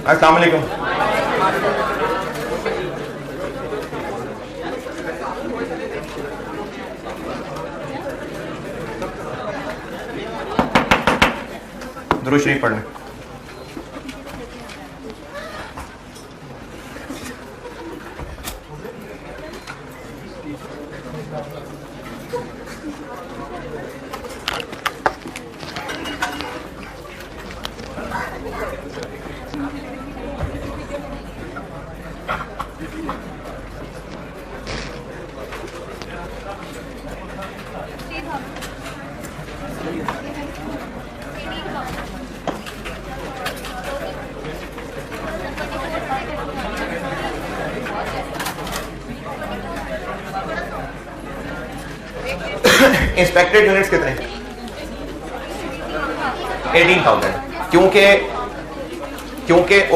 अस्सलाम वालेकुम। दुरूद शरीफ पढ़ लें। इंस्पेक्टेड यूनिट्स कितने? 18,000। क्योंकि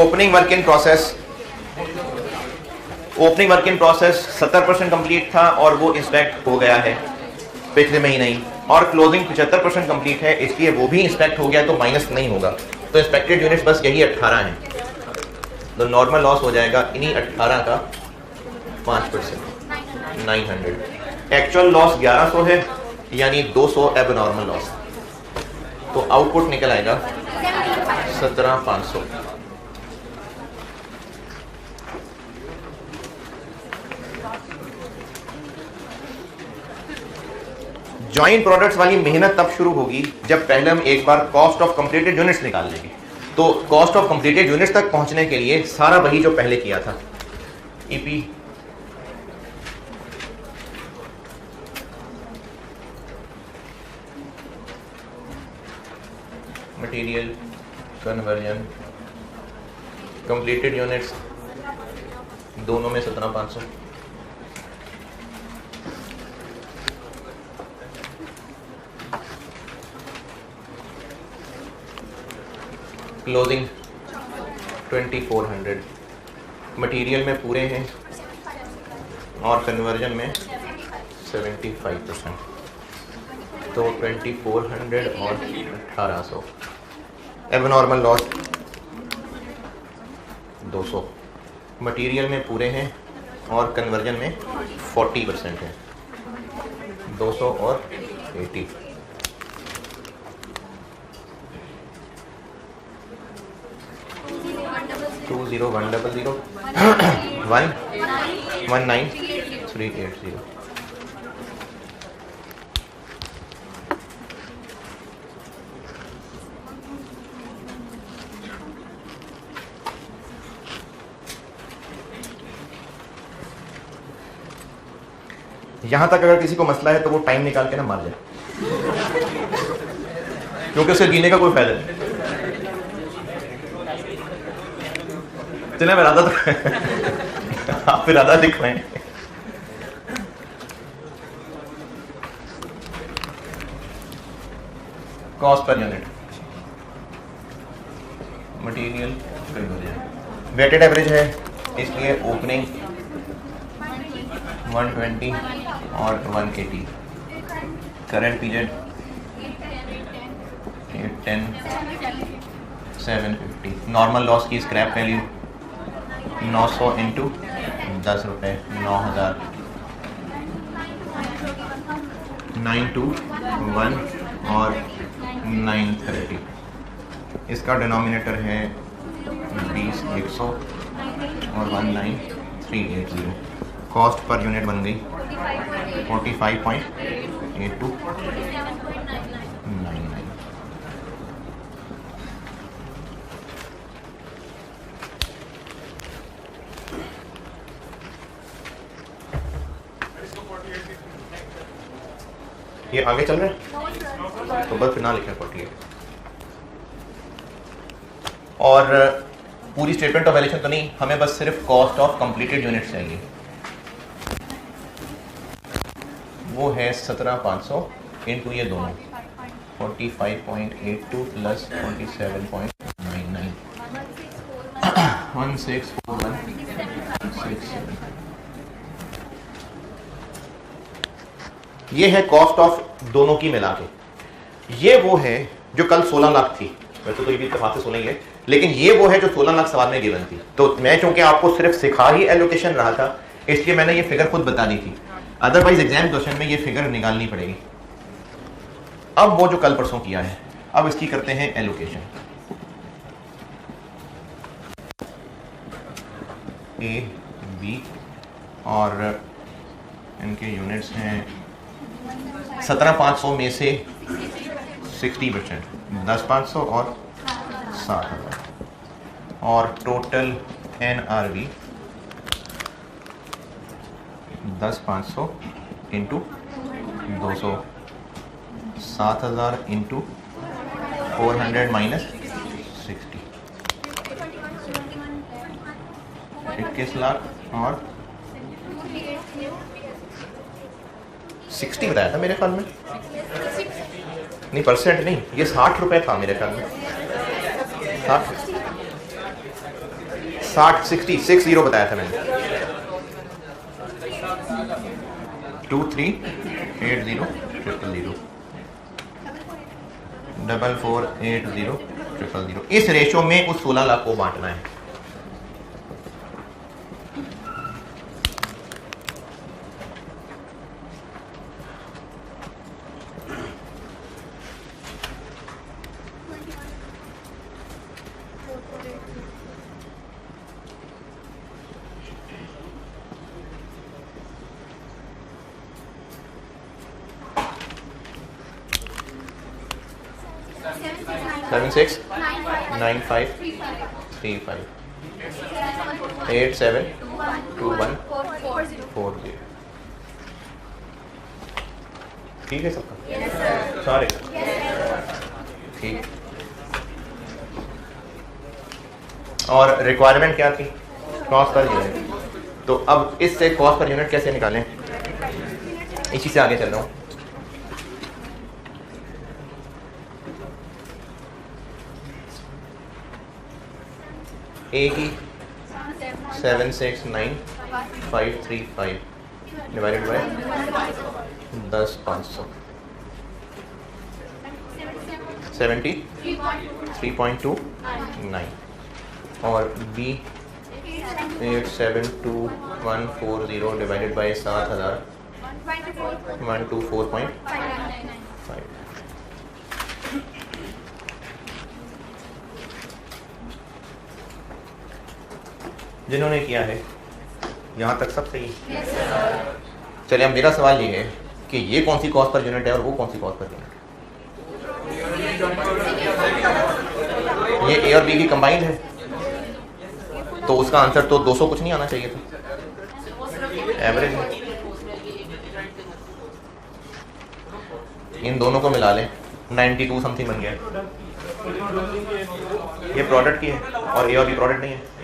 opening work in process 70% complete था और वो इंस्पेक्ट हो गया है पिछले महीने ही, और क्लोजिंग 75% कंप्लीट है, इसलिए वो भी इंस्पेक्ट हो गया तो माइनस नहीं होगा। तो इंस्पेक्टेड यूनिट्स बस यही 18 हैं, तो नॉर्मल लॉस हो जाएगा इन्हीं 18 का 5%, 900। एक्चुअल लॉस 1100 है, यानी 200 एबनॉर्मल लॉस, तो आउटपुट निकल आएगा 17,500। जॉइंट प्रोडक्ट्स वाली मेहनत तब शुरू होगी जब पहले हम एक बार कॉस्ट ऑफ कंप्लीटेड यूनिट्स निकाल लेंगे। तो कॉस्ट ऑफ कंप्लीटेड यूनिट्स तक पहुंचने के लिए सारा वही जो पहले किया था, EP material conversion completed units दोनों में 17,500। क्लोजिंग 2400। मटेरियल में पूरे हैं और कन्वर्जन में 75%, तो 2400 और 1800। Abnormal loss 200। मटेरियल में पूरे हैं और कन्वर्जन में 40% है, 200 और 80। टू 0 1 0 0 1 1 9 3 8 0। यहां तक अगर किसी को मसला है तो वो टाइम निकाल के ना मार जाए, क्योंकि उसे जीने का कोई फायदा नहीं। चले मैं इरादा तो आप इरादा लिख रहे हैं। Cost per unit material weighted average है, इसलिए ओपनिंग 120 और 180। Current period 810 750। नॉर्मल लॉस की स्क्रैप वैल्यू 900 इंटू 10 रुपये 9000। 921 और 930। इसका डिनोमिनेटर है 20 100 और 19380। कॉस्ट पर यूनिट बन गई 45.8299। ये आगे चल रहे हैं तो बस फिर ना लिखना 48। और पूरी स्टेटमेंट ऑफ वैल्यूएशन तो नहीं, हमें बस सिर्फ कॉस्ट ऑफ कंप्लीटेड यूनिट चाहिए, वो है 17,500 इंटू ये दोनों 45.82 प्लस 47.99 164167। ये है कॉस्ट ऑफ दोनों की मिला के। ये वो है जो कल 16 लाख थी, वैसे तो ये भी इत्तेफाक से 16 ही है, लेकिन ये वो है जो 16 लाख सवाल में गिवन थी। तो मैं चूंकि आपको सिर्फ सिखा ही एलोकेशन रहा था, इसलिए मैंने ये फिगर खुद बता दी थी, अदरवाइज एग्जाम क्वेश्चन में ये फिगर निकालनी पड़ेगी। अब वो जो कल परसों किया है, अब इसकी करते हैं एलोकेशन। ए बी और इनके यूनिट्स हैं 17,500 में से 60%, 10,500 और 60,000, और total NRV 10,500 into 200, 7,000 into 400 minus 60, 21 lakh और 60 बताया था मेरे ख्याल में, नहीं परसेंट नहीं, ये 60 रुपए था मेरे ख्याल में, 60 बताया था मैंने। 238000 4480 इस रेशो में उस 16 लाख को बांटना है। Seven six 9 5 3 5 8 7 2 1 4 0। ठीक है सबका? सारे ठीक। और रिक्वायरमेंट क्या थी? Cost per unit. तो अब इससे कॉस्ट पर यूनिट कैसे निकालें, इसी से आगे चल रहा हूँ। ए की 769535 डिवाइडेड बाय 10,500 73.29, और बी 872140 डिवाइडेड बाय 7,000 124.5। जिन्होंने किया है यहाँ तक सब सही। चलिए अब मेरा सवाल ये है कि ये कौन सी कॉस्ट पर यूनिट है और वो कौन सी कॉस्ट पर यूनिट है। ये ए और बी की कंबाइंड है, तो उसका आंसर तो 200 कुछ नहीं आना चाहिए था, एवरेज है। इन दोनों को मिला लें 92 समथिंग बन गया। ये प्रोडक्ट की है और ए और बी प्रोडक्ट नहीं है।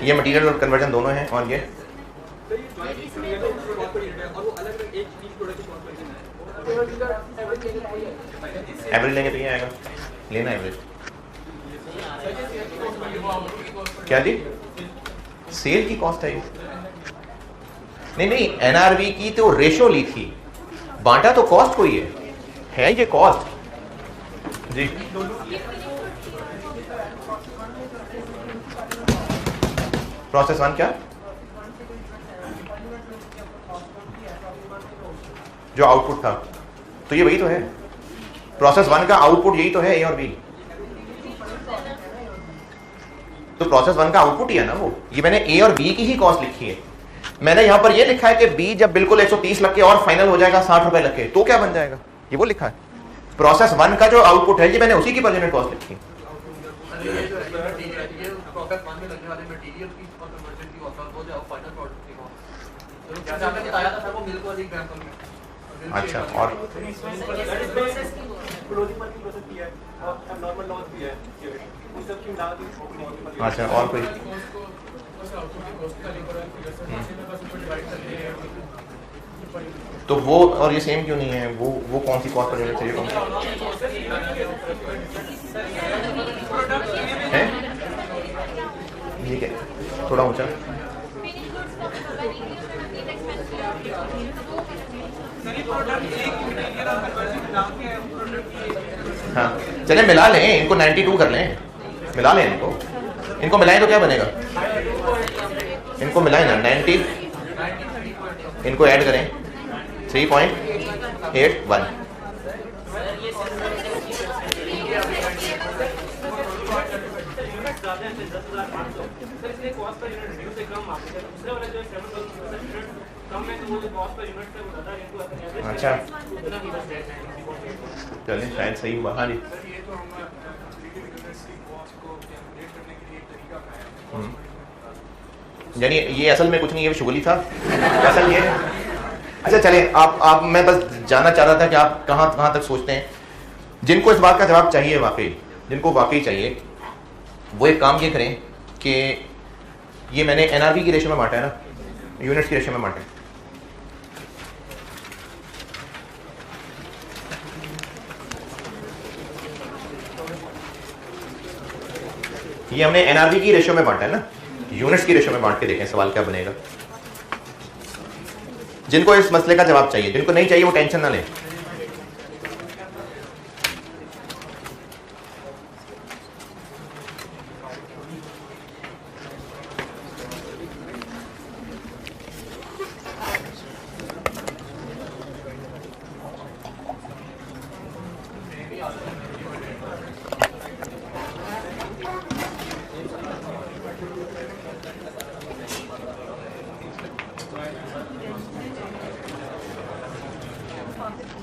ये मटेरियल और कन्वर्जन दोनों हैं, और ये एवरेज लेंगे तो ये आएगा, लेना एवरेज। क्या जी? सेल की कॉस्ट है ये? नहीं, एनआरवी की तो रेशो ली थी, बांटा तो कॉस्ट को ही है ये कॉस्ट जी। प्रोसेस 1 क्या जो आउटपुट था, तो ये वही तो है। प्रोसेस 1 का आउटपुट यही तो है, ए और बी। तो प्रोसेस 1 का आउटपुट ही है ना वो। ये मैंने ए और बी की ही कॉस्ट लिखी है। मैंने यहां पर ये लिखा है कि बी जब बिल्कुल 130 लग के और फाइनल हो जाएगा 60 रुपए लग के, तो क्या बन जाएगा, ये वो लिखा है। प्रोसेस 1 का जो आउटपुट है ये मैंने उसी की पर यूनिट कॉस्ट लिखी है। अच्छा, और अच्छा, और कोई तो वो और ये सेम क्यों नहीं है? वो कौन सी कॉस्ट पर यूनिट चाहिए? कौन है? ठीक है, थोड़ा ऊंचा। हाँ चले मिला लें इनको, 92 कर लें, मिला लें इनको मिलाएं तो क्या बनेगा, इनको मिलाएं ना 90, इनको ऐड करें 3.81। अच्छा चलें शायद सही हुआ। हाँ जी यानी ये असल में कुछ नहीं, ये शुगली था असल ये। अच्छा चलें आप मैं बस जानना चाह रहा था कि आप कहाँ तक सोचते हैं। जिनको इस बात का जवाब चाहिए वाकई, जिनको वाकई चाहिए, वो एक काम ये करें कि ये मैंने एनआरबी की रेशो में बांटा है ना, यूनिट्स की रेशो में बांटा है। ये हमने एनआरबी की रेशो में बांटा है ना, यूनिट्स की रेशो में बांट के देखें सवाल क्या बनेगा। जिनको इस मसले का जवाब चाहिए, जिनको नहीं चाहिए वो टेंशन ना लें।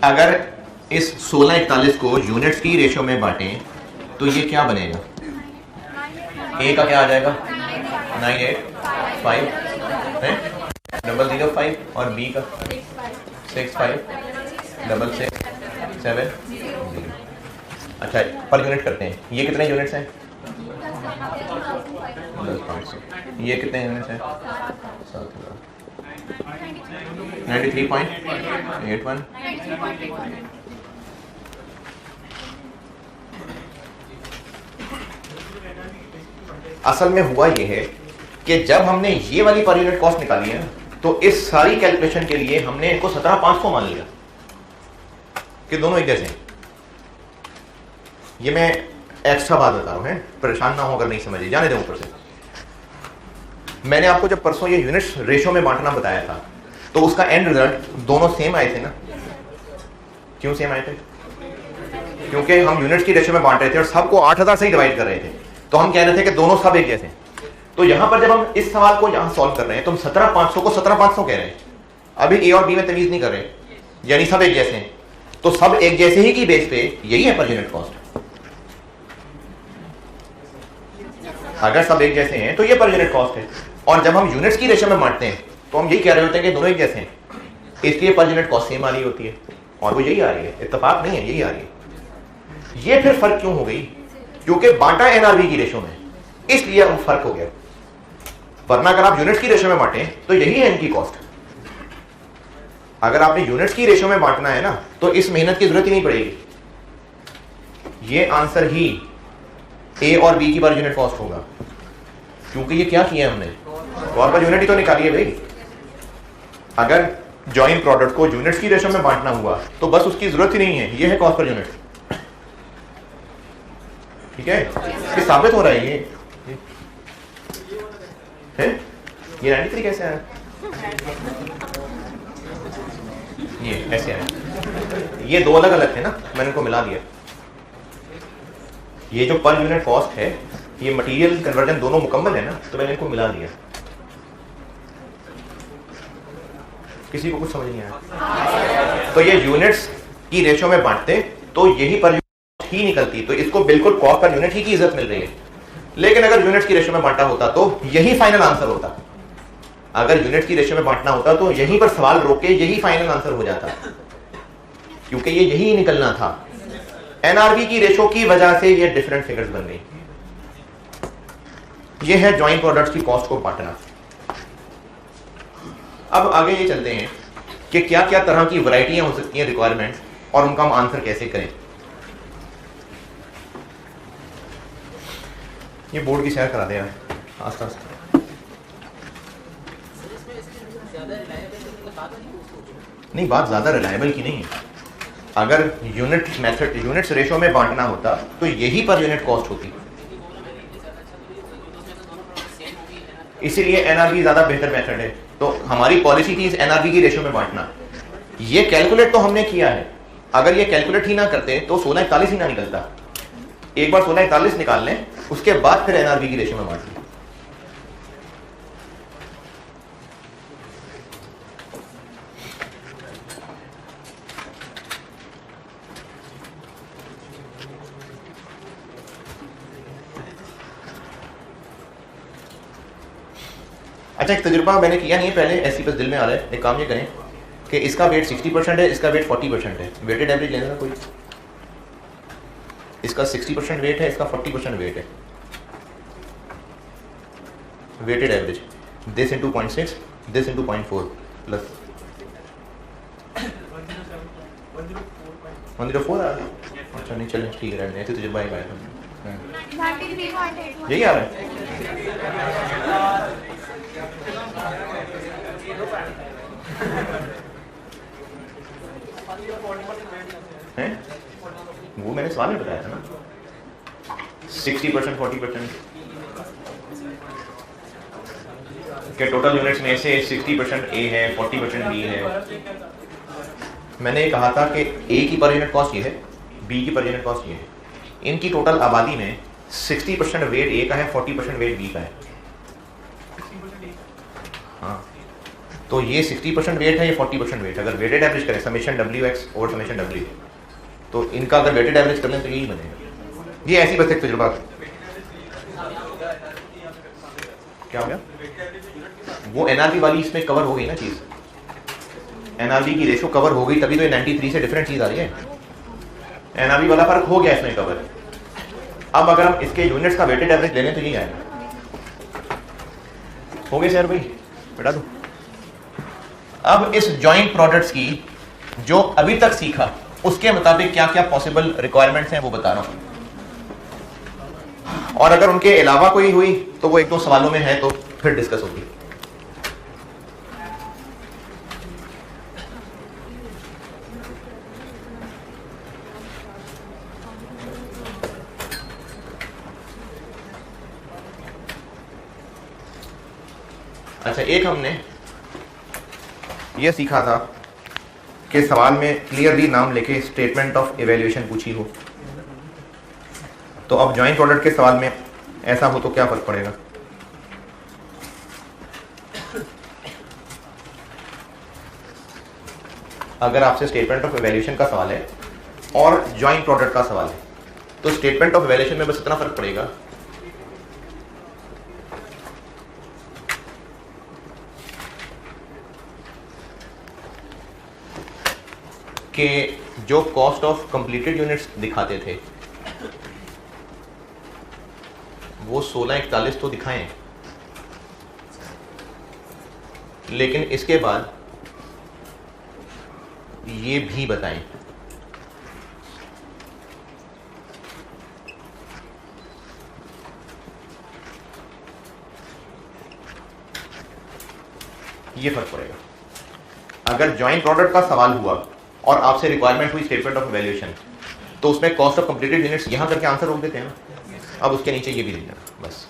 अगर इस 1641 को यूनिट्स की रेशो में बांटें तो ये क्या बनेगा, ए का क्या आ जाएगा 985 है 005 और बी का 656667। अच्छा पर यूनिट करते हैं, ये कितने यूनिट्स हैं 10,500, ये कितने यूनिट्स हैं 93.81। असल में हुआ ये है कि जब हमने ये वाली पर यूनिट कॉस्ट निकाली है तो इस सारी कैलकुलेशन के लिए हमने इनको 17,500 मान लिया कि दोनों एक जैसे हैं। ये मैं एक्स्ट्रा बात बता रहा हूं, परेशान ना हो अगर नहीं समझिए, जाने दें ऊपर से। मैंने आपको जब परसों ये यूनिट्स रेशो में बांटना बताया था तो उसका एंड रिजल्ट दोनों सेम आए थे ना। क्यों सेम आए थे, क्योंकि हम यूनिट्स की रेशो में बांट रहे थे और सबको 8000 से ही डिवाइड कर रहे थे, तो हम कह रहे थे कि दोनों सब एक जैसे। तो यहां पर जब हम इस सवाल को यहां सॉल्व कर रहे हैं तो हम 17,500 को 17,500 कह रहे हैं, अभी ए और बी में तमीज नहीं कर रहे, यानी सब एक जैसे हैं। तो सब एक जैसे ही की बेस पे यही है पर यूनिट कॉस्ट। अगर सब एक जैसे हैं तो ये पर यूनिट कॉस्ट है, और जब हम यूनिट्स की रेशो में बांटते हैं तो हम यही कह रहे होते हैं कि दोनों एक जैसे हैं, इसलिए पर यूनिट कॉस्ट सेम आ रही होती है, और वो यही आ रही है, इत्तेफाक नहीं है, यही आ रही है। ये फिर फर्क क्यों हो गई, क्योंकि बांटा एनआरबी की रेशो में, इसलिए अब फर्क हो गया। वरना अगर आप यूनिट्स की रेशो में बांटें तो यही है इनकी कॉस्ट। अगर आपने यूनिट्स की रेशो में बांटना है ना तो इस मेहनत की जरूरत ही नहीं पड़ेगी, ये आंसर ही ए और बी की पर यूनिट कॉस्ट होगा, क्योंकि ये क्या किया हमने, और पर यूनिट ही तो निकाली है भाई। अगर जॉइंट प्रोडक्ट को यूनिट्स की रेशो में बांटना हुआ तो बस उसकी जरूरत ही नहीं है, ये है कॉस्ट पर यूनिट। ठीक है, ये साबित हो रहा है। ये 93 कैसे आया, ये ऐसे आया, ये दो अलग अलग थे ना, मैंने इनको मिला दिया। ये जो पर यूनिट कॉस्ट है, ये मटेरियल कन्वर्जन दोनों मुकम्मल है ना, तो मैंने इनको मिला दिया। किसी को कुछ समझ नहीं आया? तो ये यूनिट्स की रेशो में बांटते तो यही पर यूनिट ही निकलती, तो इसको बिल्कुल कॉस्ट पर यूनिट ही की इज्जत मिल रही है। लेकिन अगर यूनिट्स की रेशो में बांटा होता तो यही फाइनल आंसर होता। अगर यूनिट की रेशो में बांटना होता तो यहीं पर सवाल रोक के यही फाइनल आंसर हो जाता, क्योंकि ये यही निकलना था। एनआरबी की रेशो की वजह से ये डिफरेंट फिगर्स बन गई। ये है जॉइंट प्रोडक्ट्स की कॉस्ट को बांटना। अब आगे ये चलते हैं कि क्या क्या तरह की वैरायटियां हो सकती हैं रिक्वायरमेंट्स, और उनका हम आंसर कैसे करें। ये बोर्ड की शेयर करा दे रहा है आस्ते आस्ते। नहीं, बात ज़्यादा रिलायबल की नहीं है। अगर यूनिट मेथड यूनिट्स रेशो में बांटना होता तो यही पर यूनिट कॉस्ट होती, इसीलिए एनआरबी ज़्यादा बेहतर मेथड है। तो हमारी पॉलिसी थी इस एनआरबी की रेशो में बांटना। ये कैलकुलेट तो हमने किया है, अगर ये कैलकुलेट ही ना करते तो 1641 ही ना निकलता। एक बार 1641 निकाल लें, उसके बाद फिर एनआरबी की रेशो में बांट लें। अच्छा, एक तजुर्बा मैंने किया नहीं है पहले, ऐसी बस दिल में आ रहा है। एक काम ये करें कि इसका वेट 60% है, इसका वेट 40% है, वेटेड एवरेज लेना ना कोई। इसका 60% वेट है, इसका 40% वेट है, weighted average this into 0.6 this into 0.4 plus 104 आ रहा है। अच्छा नहीं, चलें ठीक है, ऐसे तजुर्बा ही आया यही आ रहा है। हैं? वो मैंने सवाल में बताया था ना, 60% 40% के टोटल यूनिट्स में से 60% ए है, 40% बी है। मैंने ये कहा था कि ए की पर यूनिट कॉस्ट ये है, बी की पर यूनिट कॉस्ट ये है। इनकी टोटल आबादी में 60% वेट ए का है, 40% वेट बी का है। हाँ, तो ये 60% वेट है, ये 40% वेट। अगर वेटेड एवरेज करें summation W x over summation W, तो इनका अगर वेटेड एवरेज कर लें तो यही बनेगा। ये ऐसी बस एक तजुर्बा। क्या हो गया? वो एनआरबी वाली इसमें कवर हो गई ना चीज, एनआरबी की रेशो कवर हो गई, तभी तो ये 93 से डिफरेंट चीज आ रही है। एनआरबी वाला फर्क हो गया इसमें कवर। अब अगर हम इसके यूनिट्स का वेटेड एवरेज ले लें तो ये आएगा। हो गए सर भाई, बैठा दो। अब इस जॉइंट प्रोडक्ट्स की जो अभी तक सीखा उसके मुताबिक क्या क्या पॉसिबल रिक्वायरमेंट्स हैं वो बता रहा हूं, और अगर उनके अलावा कोई हुई तो वो एक दो सवालों में है तो फिर डिस्कस होगी। अच्छा, एक हमने ये सीखा था कि सवाल में क्लियरली नाम लेके स्टेटमेंट ऑफ इवैल्यूएशन पूछी हो, तो अब जॉइंट प्रोडक्ट के सवाल में ऐसा हो तो क्या फर्क पड़ेगा। अगर आपसे स्टेटमेंट ऑफ इवैल्यूएशन का सवाल है और जॉइंट प्रोडक्ट का सवाल है, तो स्टेटमेंट ऑफ इवैल्यूएशन में बस इतना फर्क पड़ेगा कि जो कॉस्ट ऑफ कंप्लीटेड यूनिट्स दिखाते थे वो 1641 तो दिखाएं, लेकिन इसके बाद ये भी बताएं ये फर्क पड़ेगा। अगर जॉइंट प्रोडक्ट का सवाल हुआ और आपसे रिक्वायरमेंट हुई स्टेटमेंट ऑफ इवैल्यूएशन, तो उसमें कॉस्ट ऑफ कंप्लीटेड यूनिट्स यहां करके आंसर रोक देते हैं ना, अब उसके नीचे ये भी लिखना बस।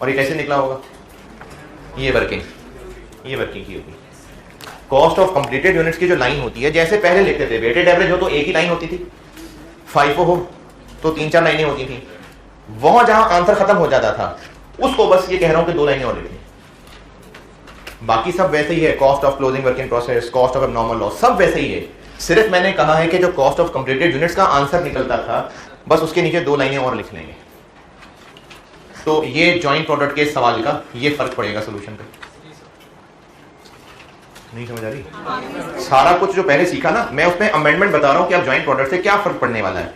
और ये कैसे निकला होगा, ये वर्किंग की होगी। कॉस्ट ऑफ कंप्लीटेड यूनिट्स की जो लाइन होती है, जैसे पहले लिखते थे वेटेड एवरेज हो तो एक ही लाइन होती थी, फाइफो हो तो 3-4 लाइनें होती थी, वहां जहां आंसर खत्म हो जाता था उसको बस ये कह रहा हूं कि 2 लाइनें और लिखनी, बाकी सब वैसे ही है। Cost of closing working process, cost of abnormal loss, सब वैसे ही है। सिर्फ मैंने कहा है कि जो कॉस्ट ऑफ कंप्लीटेड यूनिट्स का आंसर निकलता था बस उसके नीचे 2 लाइनें और लिख लेंगे। तो ये जॉइंट प्रोडक्ट के सवाल का ये फर्क पड़ेगा सोल्यूशन पे। नहीं समझ आ रही? सारा कुछ जो पहले सीखा ना, मैं उसमें अमेंडमेंट बता रहा हूं कि अब जॉइंट प्रोडक्ट से क्या फर्क पड़ने वाला है।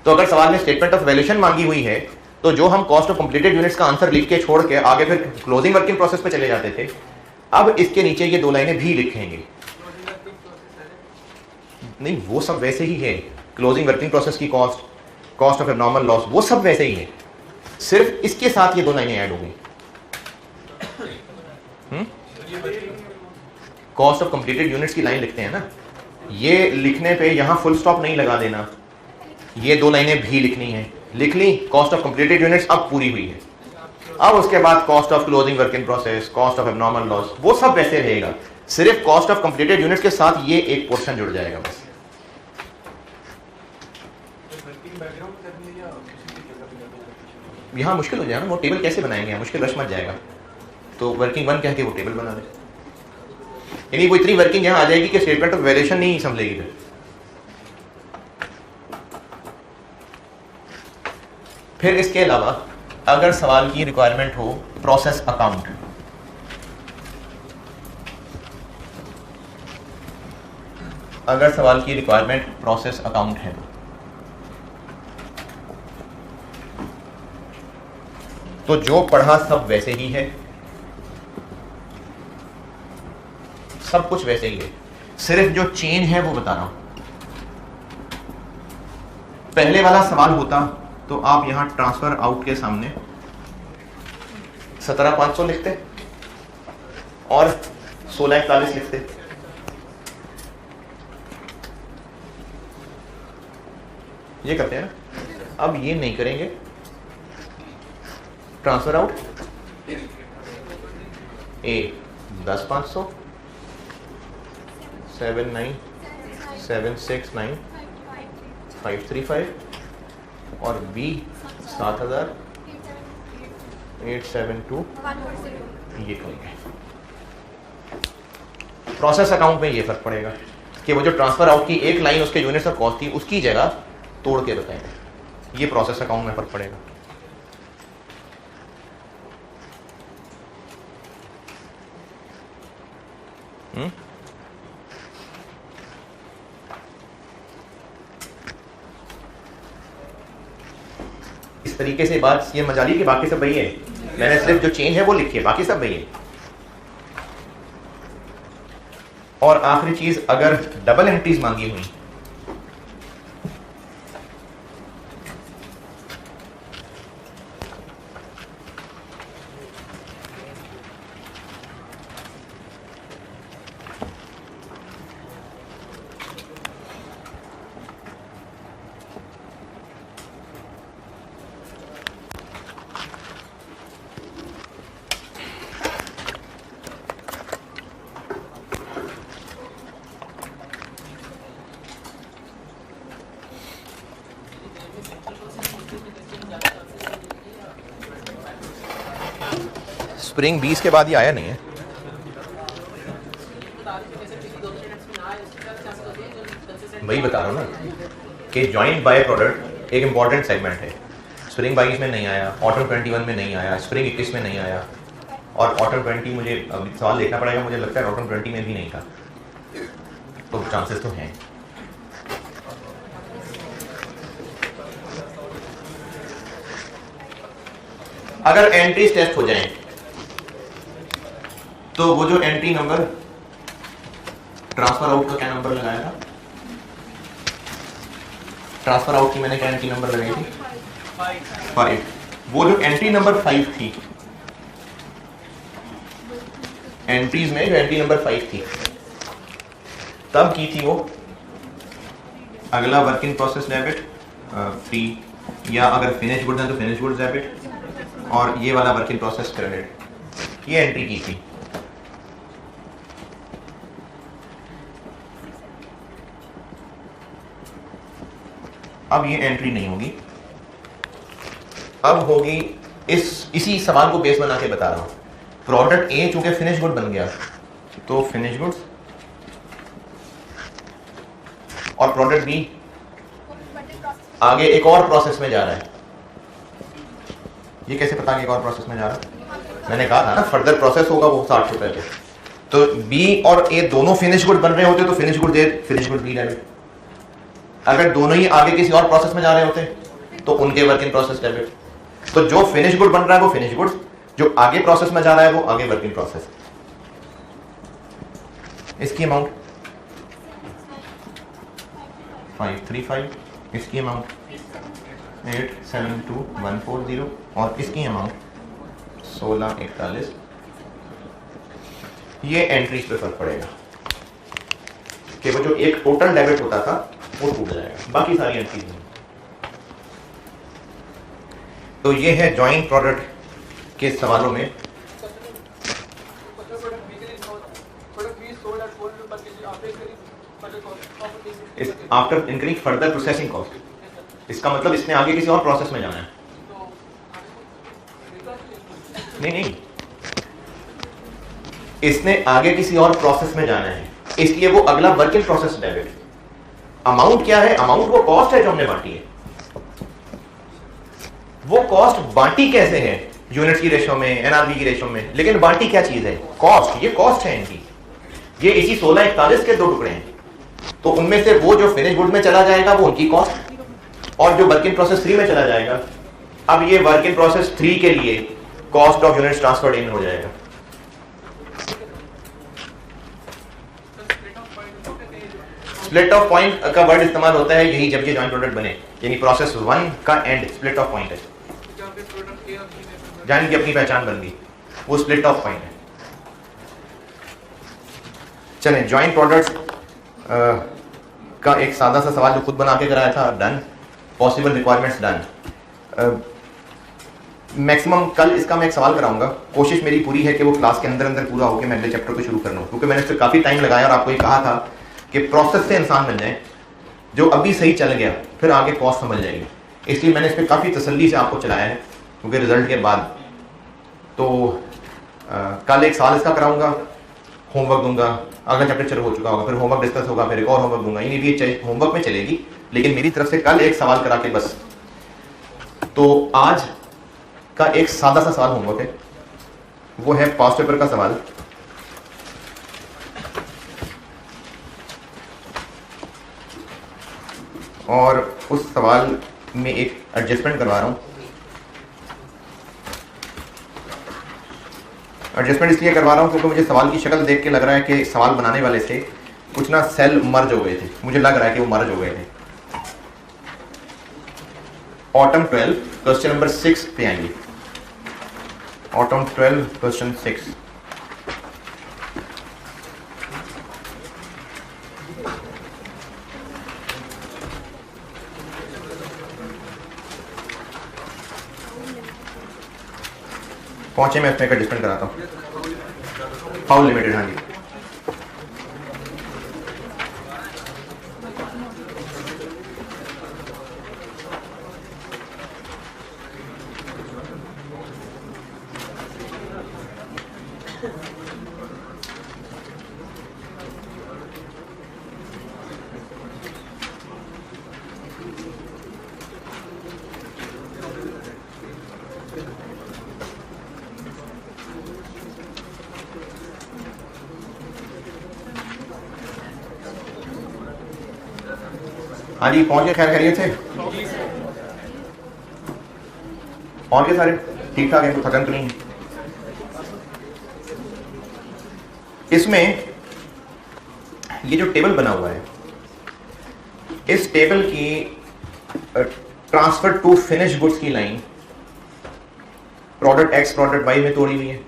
तो अगर सवाल में स्टेटमेंट ऑफ वैल्यूएशन मांगी हुई है, तो जो हम कॉस्ट ऑफ कंप्लीटेड यूनिट्स का आंसर लिख के छोड़ के आगे फिर क्लोजिंग वर्किंग प्रोसेस पे चले जाते थे, अब इसके नीचे ये 2 लाइनें भी लिखेंगे। नहीं, वो सब वैसे ही है। क्लोजिंग वर्किंग प्रोसेस की cost, cost of abnormal loss, वो सब वैसे ही है, सिर्फ इसके साथ ये 2 लाइनें ऐड हो गई। कॉस्ट ऑफ कंप्लीटेड यूनिट्स की लाइन लिखते हैं ना, ये लिखने पे यहाँ फुल स्टॉप नहीं लगा देना, ये 2 लाइनें भी लिखनी है, लिख ली कॉस्ट ऑफ कंप्लीटेड यूनिट्स अब पूरी हुई है। अब उसके बाद cost of closing work in process, cost of abnormal loss, वो सब वैसे रहेगा, सिर्फ कॉस्ट ऑफ कंप्लीटेड यूनिट्स के साथ ये एक पोर्शन जुड़ जाएगा बस। यहाँ मुश्किल हो जाएगा ना, वो टेबल कैसे बनाएंगे, मुश्किल रश मच जाएगा, तो वर्किंग 1 कह के वो टेबल बना दे, यानी वो इतनी वर्किंग यहाँ आ जाएगी कि स्टेटमेंट ऑफ वेरिएशन नहीं समझेगी। फिर इसके अलावा अगर सवाल की रिक्वायरमेंट हो प्रोसेस अकाउंट, अगर सवाल की रिक्वायरमेंट प्रोसेस अकाउंट है तो जो पढ़ा सब वैसे ही है, सब कुछ वैसे ही है, सिर्फ जो चेन है वो बता रहा हूं। पहले वाला सवाल होता तो आप यहां ट्रांसफर आउट के सामने 17,500 लिखते और 16,41 लिखते, ये करते हैं ना। अब ये नहीं करेंगे, ट्रांसफर आउट ए 10,500 7,9,769 535 और बी 7,872 ये करेंगे। प्रोसेस अकाउंट में ये फर्क पड़ेगा कि वो जो ट्रांसफर आउट की एक लाइन उसके यूनिट्स ऑफ कॉस्ट थी उसकी जगह तोड़ के बताएंगे, ये प्रोसेस अकाउंट में फर्क पड़ेगा। इस तरीके से बात ये मजाली कि बाकी सब वही है, मैंने सिर्फ जो चेंज है वो लिखी है, बाकी सब वही है। और आखिरी चीज, अगर डबल एंट्रीज मांगी हुई स्प्रिंग 20 के बाद ये आया नहीं है। वही बता रहा हूँ ना कि जॉइंट बाय प्रोडक्ट एक इंपॉर्टेंट सेगमेंट है। स्प्रिंग 22 में नहीं आया, ऑटम 21 में नहीं आया, स्प्रिंग 21 में नहीं आया और ऑटम 20 मुझे सवाल देखना पड़ेगा, मुझे लगता है ऑटम 20 में भी नहीं था, तो चांसेस तो हैं। अगर एंट्रीज टेस्ट हो जाएं तो वो जो एंट्री नंबर ट्रांसफर आउट का क्या नंबर लगाया था, ट्रांसफर आउट की मैंने क्या एंट्री नंबर लगाई थी 5, वो जो एंट्री नंबर 5 थी, एंट्रीज में जो एंट्री नंबर 5 थी तब की थी वो अगला work in process debit free, या अगर फिनिश गुड्स है तो फिनिश गुड्स डेबिट, और ये वाला वर्क इन प्रोसेस क्रेडिट, ये एंट्री की थी। अब ये एंट्री नहीं होगी, अब होगी इसी सवाल को बेस बना के बता रहा हूं। प्रोडक्ट ए चूंकि फिनिश गुड बन गया तो फिनिश गुड्स, और प्रोडक्ट बी आगे एक और प्रोसेस में जा रहा है। ये कैसे पता एक और प्रोसेस में जा रहा है, मैंने कहा था ना फर्दर प्रोसेस होगा वो 60 रुपए पे। तो बी और ए दोनों फिनिश गुड बन रहे होते तो फिनिश गुड ए फिनिश गुड बी डेबिट, अगर दोनों ही आगे किसी और प्रोसेस में जा रहे होते तो उनके वर्क इन प्रोसेस डेबिट। तो जो फिनिश गुड बन रहा है वो फिनिश गुड्स, जो आगे प्रोसेस में जा रहा है वो आगे वर्क इन प्रोसेस। इसकी अमाउंट 535, इसकी अमाउंट 872140 और इसकी अमाउंट 1641। ये एंट्रीज पे फर्क पड़ेगा। कि वो जो एक टोटल डेबिट होता था वो टूट जाएगा, बाकी सारी एंट्रीज नहीं। तो ये है जॉइंट प्रोडक्ट के सवालों में। After increase further processing cost, इसका मतलब इसने आगे किसी और प्रोसेस में जाना है। नहीं, इसने आगे किसी और प्रोसेस में जाना है, इसलिए वो अगला work in process debit. Amount क्या है? अमाउंट वो कॉस्ट है जो हमने बांटी है। वो कॉस्ट बांटी कैसे है? यूनिट्स की रेशो में, एनआरबी की रेशो में, लेकिन बांटी क्या चीज है? कॉस्ट। ये कॉस्ट है इनकी। ये इसी 1641 के दो टुकड़े हैं, तो उनमें से वो जो फिनिश गुड में चला जाएगा वो उनकी कॉस्ट, और जो वर्क इन प्रोसेस 3 में चला जाएगा, अब ये वर्क इन प्रोसेस 3 के लिए कॉस्ट ऑफ यूनिट्स ट्रांसफर्ड इन हो जाएगा। स्प्लिट ऑफ पॉइंट का वर्ड इस्तेमाल होता है यही जब ये जॉइंट प्रोडक्ट बने, यानी प्रोसेस 1 का एंड स्प्लिट ऑफ पॉइंट है। जान की अपनी पहचान बन गई, वो स्प्लिट ऑफ पॉइंट है। चलें, जॉइंट प्रोडक्ट्स का एक सादा सा सवाल जो खुद बना के कराया था, done. Possible requirements done. Maximum कल इसका मैं एक सवाल कराऊंगा। कोशिश मेरी पूरी है कि वो क्लास के अंदर अंदर पूरा होकर मैं अगले चैप्टर को शुरू कर लूँ, क्योंकि मैंने इस पर काफ़ी टाइम लगाया और आपको ये कहा था कि प्रोसेस से इंसान बन जाए, जो अभी सही चल गया फिर आगे कॉस्ट समझ जाएगी। इसलिए मैंने इस पर काफ़ी तसल्ली से आपको चलाया है, क्योंकि रिजल्ट के बाद। तो कल एक सवाल इसका कराऊंगा, होमवर्क दूंगा, अगला चैप्टर शुरू हो चुका होगा, फिर होमवर्क डिस्कस होगा, फिर एक और होमवर्क दूंगा। यानी ये होमवर्क में चलेगी, लेकिन मेरी तरफ से कल एक सवाल करा के बस। तो आज का एक सादा सा सवाल होमवर्क है, वो है पास्ट पेपर का सवाल। और उस सवाल में एक एडजस्टमेंट करवा रहा हूं। एडजस्टमेंट इसलिए करवा रहा हूं क्योंकि मुझे सवाल की शक्ल देख के लग रहा है कि सवाल बनाने वाले से कुछ ना सेल मर्ज हो गए थे। मुझे लग रहा है कि वो मर्ज हो गए थे। ऑटम 12 क्वेश्चन नंबर 6 पे आएंगे। Autumn 12 question 6। पहुंचे, मैं इसमें एडजस्टमेंट कराता हूँ। फाउल लिमिटेड, हाँ जी। हाँ जी, पहुंच गए? खैर खैरियत से पहुंच गए? सारे ठीक ठाक है? कोई थकन तो नहीं? इसमें ये जो टेबल बना हुआ है, इस टेबल की ट्रांसफर टू फिनिश गुड्स की line product X product Y में तोड़ी हुई है,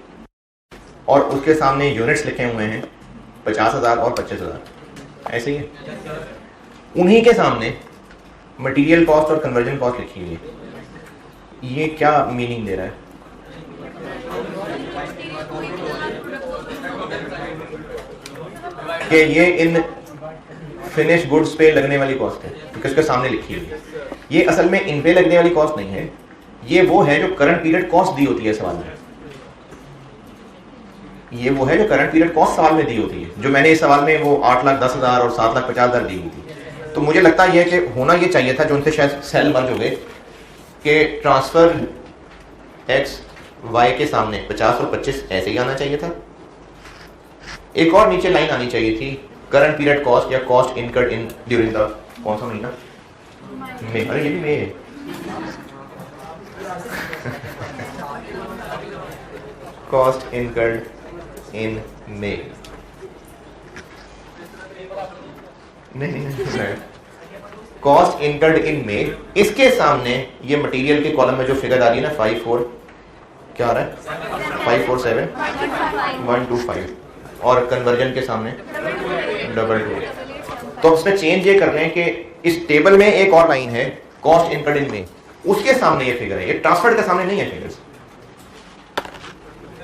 और उसके सामने यूनिट्स लिखे हुए हैं 50,000 और 25,000, ऐसे ही है। उन्हीं के सामने मटेरियल कॉस्ट और कन्वर्जन कॉस्ट लिखी हुई है। ये क्या मीनिंग दे रहा है? कि ये इन फिनिश गुड्स पे लगने वाली कॉस्ट है, क्योंकि उसके सामने लिखी हुई है। ये असल में इन पे लगने वाली कॉस्ट नहीं है, ये वो है जो करंट पीरियड कॉस्ट दी होती है सवाल में। ये वो है जो करंट पीरियड कॉस्ट सवाल में दी होती है, जो मैंने इस सवाल में वो 8,10,000 और 7,50,000 दी हुई थी। तो मुझे लगता है कि होना ये चाहिए था, जो उनसे शायद सेल मर्ज हो गए, कि ट्रांसफर एक्स वाई के सामने 50 और 25 ऐसे ही आना चाहिए था। एक और नीचे लाइन आनी चाहिए थी, करंट पीरियड कॉस्ट या cost incurred in during the, कौन सा महीना? मई। अरे ये भी मई है। कॉस्ट इनकर्ड इन मई। नहीं, कॉस्ट इनकर्ड इन मई, इसके सामने ये मटेरियल के कॉलम में जो फिगर आ रही है ना 54, क्या आ रहा है 547 125, और कन्वर्जन के सामने 22। तो अब इसमें चेंज ये कर रहे हैं कि इस टेबल में एक और लाइन है कॉस्ट इनकर्ड इन में, उसके सामने ये फिगर है, ये ट्रांसफर्ड के सामने नहीं है फिगर्स।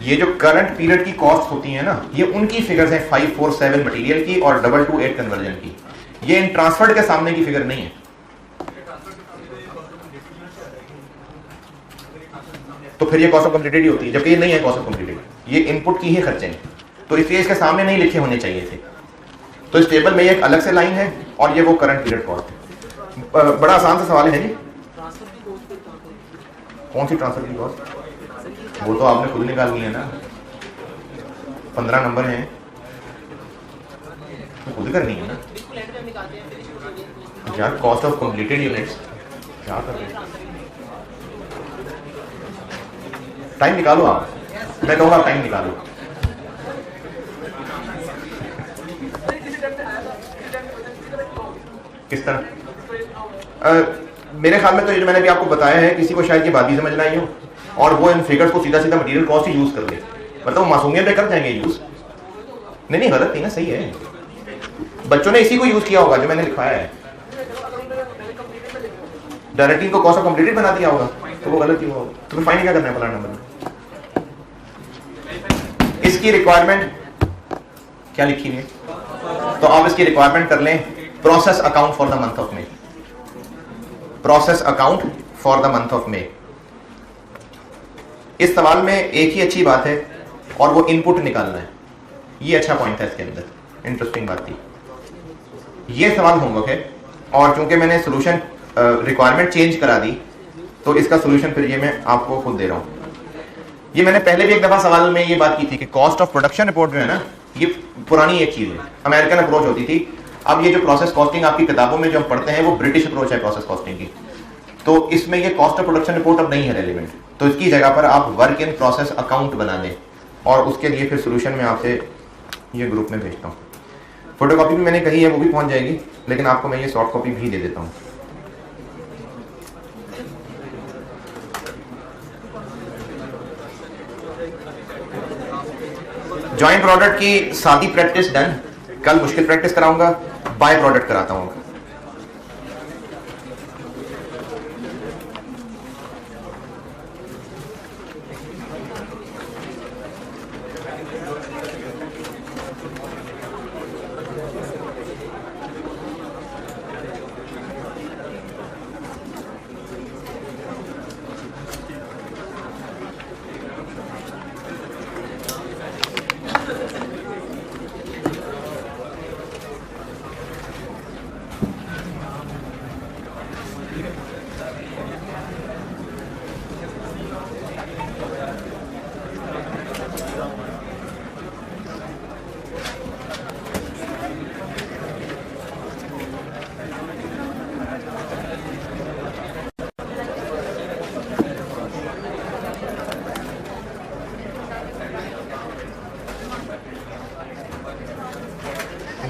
ये जो करंट पीरियड की कॉस्ट होती है ना, ये उनकी फिगर्स हैं 547 मटेरियल की और 228 कन्वर्जन की, ये इन ट्रांसफर्ड के सामने की फिगर नहीं है। तो फिर ये कॉस्ट ऑफ कंप्लीटेड ही होती है, जबकि ये नहीं है कॉस्ट ऑफ कंप्लीटेड, ये इनपुट की ही खर्चे हैं, तो इसलिए इसके सामने नहीं लिखे होने चाहिए थे। तो इस टेबल में एक अलग से लाइन है और ये वो करंट पीरियड कॉस्ट है। बड़ा आसान सा सवाल है जी, कौन सी ट्रांसफर की कॉस्ट? वो तो आपने खुद निकाल लिया ना, 15 नंबर हैं, तो खुद करनी है ना यार। कॉस्ट ऑफ कंप्लीटेड यूनिट्स क्या कर रहे हैं? टाइम निकालो आप, मैं कहूँगा टाइम निकालो। किस तरह? मेरे ख्याल में तो ये जो मैंने भी आपको बताया है, किसी को शायद ये बात भी समझ ना आई हो और वो इन फिगर्स को सीधा सीधा मटेरियल कॉस्ट ही यूज कर ले, मतलब मासूमियत पे कर जाएंगे यूज। नहीं गलत नहीं ना, सही है, बच्चों ने इसी को यूज किया होगा जो मैंने लिखवाया है। डायरेक्टली को कॉस्ट ऑफ कंप्लीटेड बना दिया होगा, तो वो गलत ही होगा। तो फिर फाइंड क्या करना है फलाना नंबर में? इसकी रिक्वायरमेंट क्या लिखी है, तो आप इसकी रिक्वायरमेंट कर लें process account for the month of May, process account for the month of May. इस सवाल में एक ही अच्छी बात है और वो इनपुट निकालना है, ये अच्छा पॉइंट है इसके अंदर, इंटरेस्टिंग बात थी। ये सवाल होमवर्क है और चूंकि मैंने सोल्यूशन रिक्वायरमेंट चेंज करा दी तो इसका सोल्यूशन फिर ये मैं आपको खुद दे रहा हूं। ये मैंने पहले भी एक दफा सवाल में ये बात की थी कि कॉस्ट ऑफ प्रोडक्शन रिपोर्ट जो है ना, ये पुरानी एक चीज है, अमेरिकन अप्रोच होती थी। अब ये जो प्रोसेस कॉस्टिंग आपकी किताबों में जो हम पढ़ते हैं वो ब्रिटिश अप्रोच है प्रोसेस कॉस्टिंग की, तो इसमें ये कॉस्ट ऑफ प्रोडक्शन रिपोर्ट अब नहीं है रेलिवेंट, तो इसकी जगह पर आप वर्क इन प्रोसेस अकाउंट बना दें और उसके लिए फिर सोल्यूशन में आपसे ये ग्रुप में भेजता हूँ। फोटोकॉपी भी मैंने कही है, वो भी पहुंच जाएगी, लेकिन आपको मैं ये सॉफ्ट कॉपी भी दे देता हूँ। जॉइंट प्रोडक्ट की सादी प्रैक्टिस डन, कल मुश्किल प्रैक्टिस कराऊंगा, बाय प्रोडक्ट कराता हूं।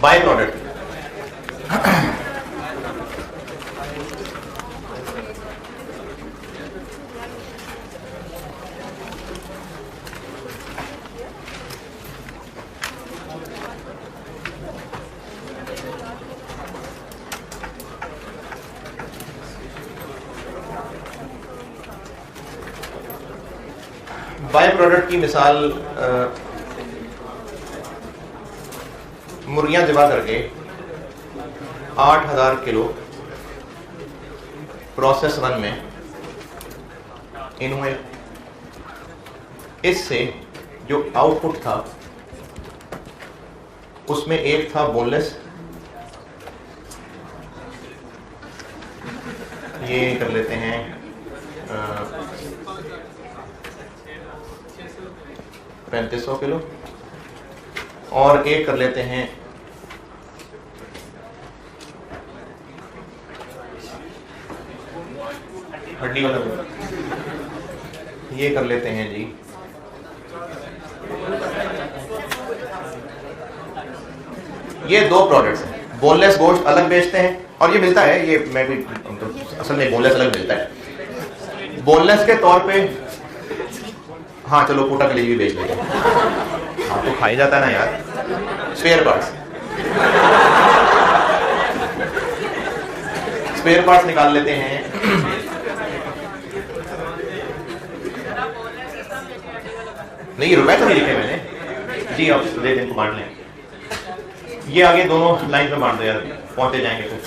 बाय प्रोडक्ट बाय प्रोडक्ट की मिसाल मुर्गियां ज़िबा करके 8000 किलो प्रोसेस वन में इन्होंने इससे जो आउटपुट था उसमें एक था बोनलेस, ये कर लेते हैं 3500 किलो, और एक कर लेते हैं हड्डी वाला, ये कर लेते हैं जी ये दो प्रोडक्ट्स हैं। बोनलेस गोश्त अलग बेचते हैं और ये मिलता है, ये मैं भी तो असल में बोनलेस अलग मिलता है। बोनलेस के तौर पे हाँ चलो कोटा के लिए भी बेच लेते हैं, हाँ तो खाई जाता है ना यार, स्पेयर पार्ट्स। स्पेयर पार्ट्स निकाल लेते हैं। नहीं, रुपए तो नहीं लिखे मैंने जी, आप दे दिन को बांट लें। ये आगे दोनों लाइन पे बांट दो यार, पहुंचते जाएंगे फिर।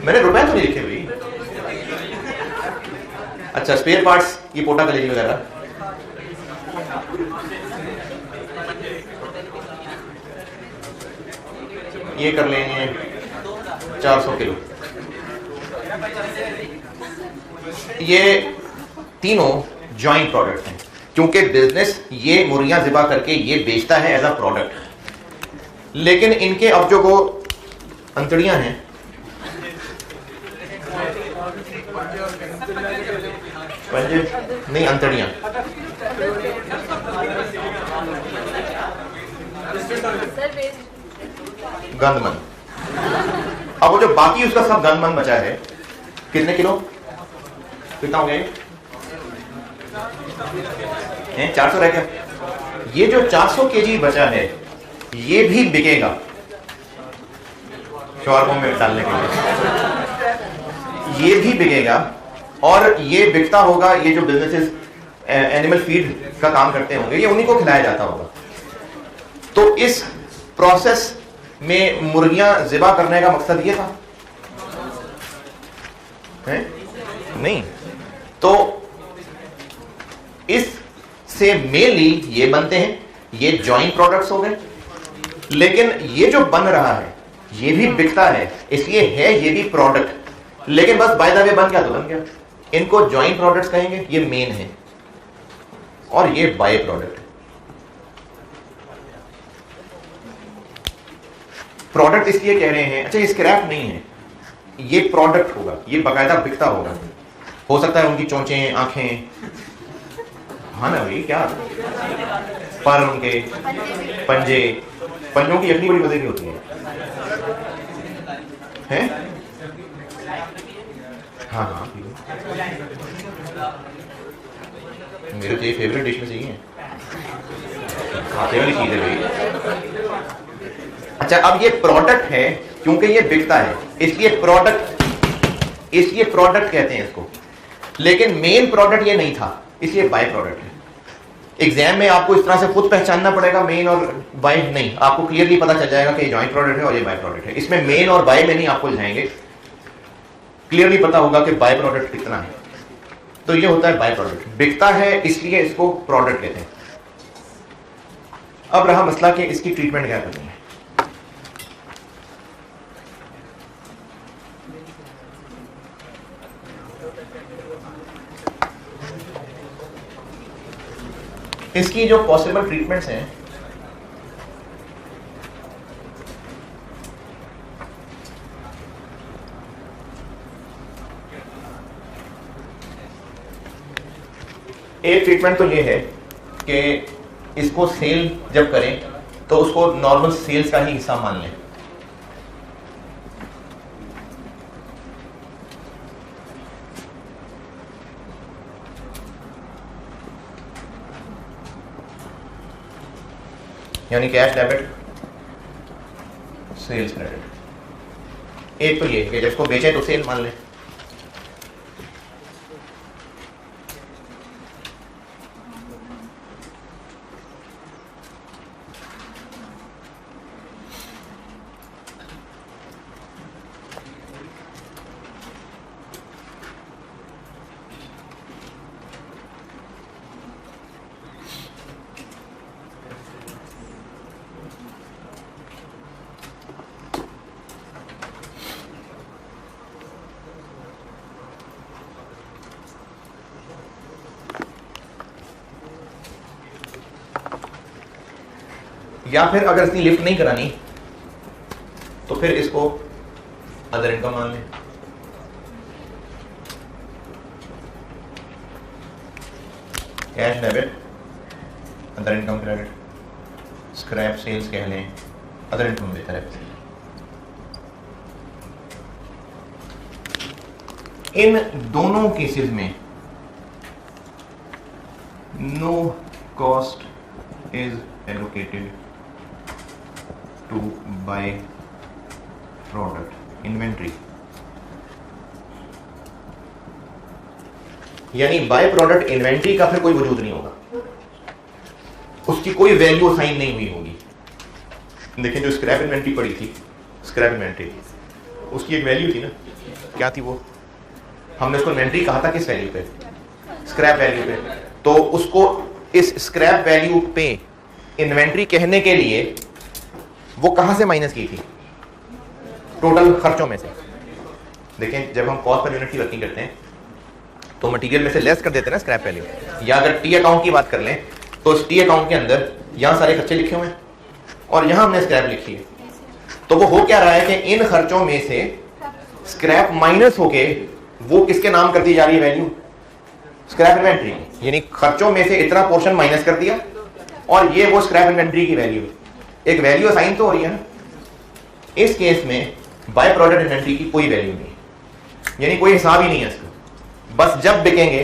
मैंने रुपए तो नहीं लिखे भाई। अच्छा, स्पेयर पार्ट्स, ये पोटा कलेजी वगैरह, ये कर लेंगे 400 किलो। ये तीनों जॉइंट प्रोडक्ट हैं, क्योंकि बिजनेस ये मुर्गियां ज़िबा करके ये बेचता है एज अ प्रोडक्ट, लेकिन इनके अब जो वो अंतड़ियां हैं, पंजे नहीं, अंतड़ियां, गंदमन, अब वो जो बाकी उसका सब गंदमन बचा है, कितने किलो, कितना हो गया? 400 रह गया। ये जो 400 केजी बचा है ये भी बिकेगा शॉर्मों में डालने के लिए, ये भी बिकेगा और ये बिकता होगा। ये जो बिजनेसेस एनिमल फीड का काम करते होंगे, ये उन्हीं को खिलाया जाता होगा। तो इस प्रोसेस में मुर्गियां ज़िबा करने का मकसद ये था है? नहीं। तो इससे मेनली ये बनते हैं, ये जॉइंट प्रोडक्ट्स हो गए, लेकिन ये जो बन रहा है ये भी बिकता है, इसलिए है ये भी प्रोडक्ट, लेकिन बस बाय द वे बन गया तो बन गया। इनको जॉइंट प्रोडक्ट्स कहेंगे, ये मेन है, और ये बाय प्रोडक्ट है। प्रोडक्ट इसलिए कह रहे हैं, अच्छा ये स्क्रैप नहीं है, ये प्रोडक्ट होगा, ये बाकायदा बिकता होगा। हो सकता है उनकी चोंचें, आंखें, हाँ ना भाई, क्या पर उनके पंजे, पंजों की यखनी बड़ी मजे की होती है, हैं? हाँ हाँ, मेरे तो ये फेवरेट डिश में से ही है, खाते वाली चीज है भाई। अच्छा, अब ये प्रोडक्ट है क्योंकि ये बिकता है, इसलिए प्रोडक्ट कहते हैं इसको, लेकिन मेन प्रोडक्ट ये नहीं था, इसलिए बाय प्रोडक्ट है। एग्जाम में आपको इस तरह से खुद पहचानना पड़ेगा मेन और बाय नहीं, आपको क्लियरली पता चल जाएगा कि ये जॉइंट प्रोडक्ट है और ये बाय प्रोडक्ट है। इसमें मेन और बाय में नहीं आपको जाएंगे, क्लियरली पता होगा कि बाय प्रोडक्ट कितना है। तो ये होता है बाय प्रोडक्ट, बिकता है इसलिए इसको प्रोडक्ट कहते हैं। अब रहा मसला कि इसकी ट्रीटमेंट क्या करनी है। इसकी जो पॉसिबल ट्रीटमेंट्स हैं, एक ट्रीटमेंट तो ये है कि इसको सेल जब करें तो उसको नॉर्मल सेल्स का ही हिस्सा मान लें। यानी कैश डेबिट, सेल्स क्रेडिट। एक तो ये कि जब इसको बेचे तो सेल मान लें। या फिर अगर इसकी लिफ्ट नहीं करानी तो फिर इसको अदर इनकम मान लें। Cash debit, other income credit, scrap sales कह लें, अदर इनकम बेहतर है। इन दोनों केसेस में no cost is allocated to buy product। Inventory, यानी बाय प्रोडक्ट इन्वेंट्री का फिर कोई वजूद नहीं होगा, उसकी कोई वैल्यू असाइन नहीं हुई होगी। देखिए जो स्क्रैप इन्वेंट्री पड़ी थी, स्क्रैप इन्वेंट्री उसकी एक वैल्यू थी ना, क्या थी वो? हमने उसको इन्वेंट्री कहा था किस वैल्यू पे? स्क्रैप वैल्यू पे। तो उसको इस स्क्रैप वैल्यू पे इन्वेंट्री कहने के लिए वो कहां से माइनस की थी? टोटल खर्चों में से। देखें जब हम कॉस्ट पर यूनिट की वर्किंग करते हैं तो मटेरियल में से लेस कर देते हैं ना स्क्रैप वैल्यू, या अगर टी अकाउंट की बात कर लें तो उस टी अकाउंट के अंदर यहां सारे खर्चे लिखे हुए हैं और यहां हमने स्क्रैप लिखी है। तो वो हो क्या रहा है कि इन खर्चों में से स्क्रैप माइनस होके वो किसके नाम कर दी जा रही है वैल्यू? Scrap inventory. यानी खर्चों में से इतना पोर्शन माइनस कर दिया और ये वो स्क्रैप इन्वेंट्री की वैल्यू, एक वैल्यू असाइन तो हो रही है ना। इस केस में बाय प्रोडक्ट इन्वेंट्री की कोई वैल्यू नहीं, यानी कोई हिसाब ही नहीं है इसका। बस जब बिकेंगे